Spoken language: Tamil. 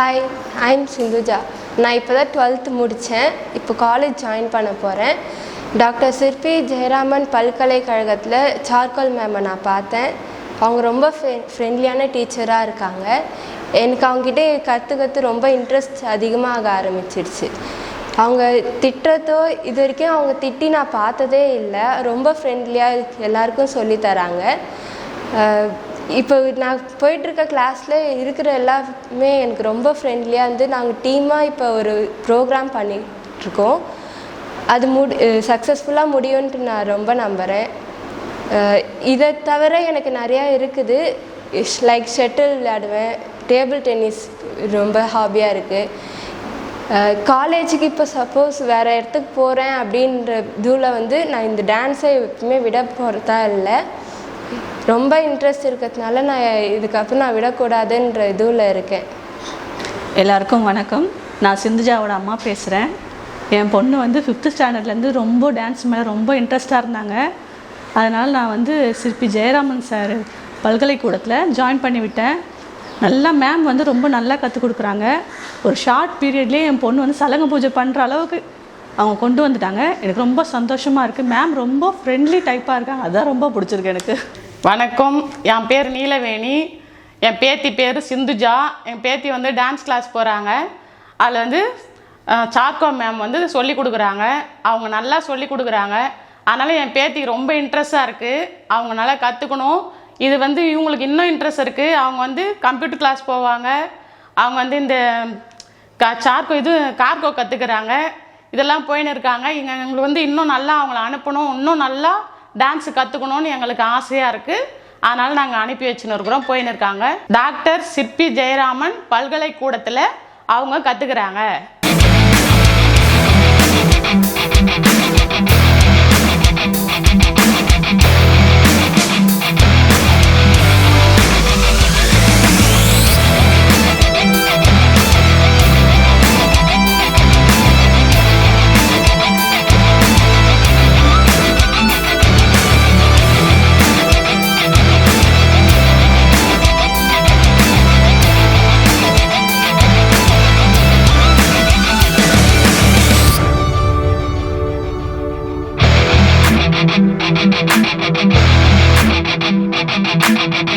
Hi, I'm Sindhuja. நான் இப்போ தான் 12th முடித்தேன். இப்போ காலேஜ் ஜாயின் பண்ண போகிறேன். டாக்டர் சிற்பி ஜெயராமன் பல்கலைக்கழகத்தில் சார்கோல் மேமை நான் பார்த்தேன். அவங்க ரொம்ப ஃப்ரெண்ட்லியான டீச்சராக இருக்காங்க. எனக்கு அவங்ககிட்ட கற்றுக்கிறது ரொம்ப இன்ட்ரெஸ்ட் அதிகமாக ஆரம்பிச்சிருச்சு. அவங்க திட்டுறதோ இது வரைக்கும் அவங்க திட்டி நான் பார்த்ததே இல்லை. ரொம்ப ஃப்ரெண்ட்லியாக எல்லாருக்கும் சொல்லித்தராங்க. இப்போ நான் போயிட்டுருக்க கிளாஸில் இருக்கிற எல்லாருமே எனக்கு ரொம்ப ஃப்ரெண்ட்லியாக இருந்து நாங்கள் டீமாக இப்போ ஒரு ப்ரோக்ராம் பண்ணிகிட்ருக்கோம். அது சக்ஸஸ்ஃபுல்லாக முடியும்ன்ட்டு நான் ரொம்ப நம்புகிறேன். இதை தவிர எனக்கு நிறையா இருக்குது. லைக் ஷட்டில் விளையாடுவேன், டேபிள் டென்னிஸ் ரொம்ப ஹாபியாக இருக்குது. காலேஜுக்கு இப்போ சப்போஸ் வேறு இடத்துக்கு போகிறேன் அப்படின்ற இதுவில் நான் இந்த டான்ஸை எப்பவுமே விட போகிறதா இல்லை. ரொம்ப இன்ட்ரெஸ்ட் இருக்கிறதுனால இதுக்கப்புறம் நான் விடக்கூடாதுன்ற இதுவில் இருக்கேன். எல்லாருக்கும் வணக்கம். நான் சிந்துஜாவோட அம்மா பேசுகிறேன். என் பொண்ணு 5th ஸ்டாண்டர்ட்லேருந்து ரொம்ப டான்ஸ் மேலே ரொம்ப இன்ட்ரெஸ்டாக இருந்தாங்க. அதனால் நான் சிற்பி ஜெயராமன் சார் பல்கலைக்கூடத்தில் ஜாயின் பண்ணி விட்டேன். நல்லா மேம் ரொம்ப நல்லா கற்றுக் கொடுக்குறாங்க. ஒரு ஷார்ட் பீரியட்லேயே என் பொண்ணு சலங்கை பூஜை பண்ணுற அளவுக்கு அவங்க கொண்டு வந்துட்டாங்க. எனக்கு ரொம்ப சந்தோஷமாக இருக்குது. மேம் ரொம்ப ஃப்ரெண்ட்லி டைப்பாக இருக்காங்க. அதுதான் ரொம்ப பிடிச்சிருக்கு எனக்கு. வணக்கம், என் பேர் நீலவேணி. என் பேத்தி பேர் சிந்துஜா. என் பேத்தி டான்ஸ் கிளாஸ் போகிறாங்க. அதில் சார்கோ மேம் சொல்லி கொடுக்குறாங்க. அவங்க நல்லா சொல்லி கொடுக்குறாங்க. அதனால் என் பேத்திக்கு ரொம்ப இன்ட்ரெஸ்டாக இருக்குது. அவங்க நல்லா கற்றுக்கணும். இது இவங்களுக்கு இன்னும் இன்ட்ரெஸ்ட் இருக்குது. அவங்க கம்ப்யூட்டர் கிளாஸ் போவாங்க. அவங்க இந்த கார்கோ கற்றுக்குறாங்க. இதெல்லாம் போயின்னு இருக்காங்க. எங்களுக்கு இன்னும் நல்லா அவங்கள அனுப்பணும், இன்னும் நல்லா டான்ஸு கற்றுக்கணும்னு எங்களுக்கு ஆசையாக இருக்குது. அதனால் நாங்கள் அனுப்பி வச்சுன்னு இருக்கிறோம். போயின்னு இருக்காங்க. டாக்டர் சிற்பி ஜெயராமன் பல்கலைக்கூடத்தில் அவங்க கற்றுக்குறாங்க. Thank you.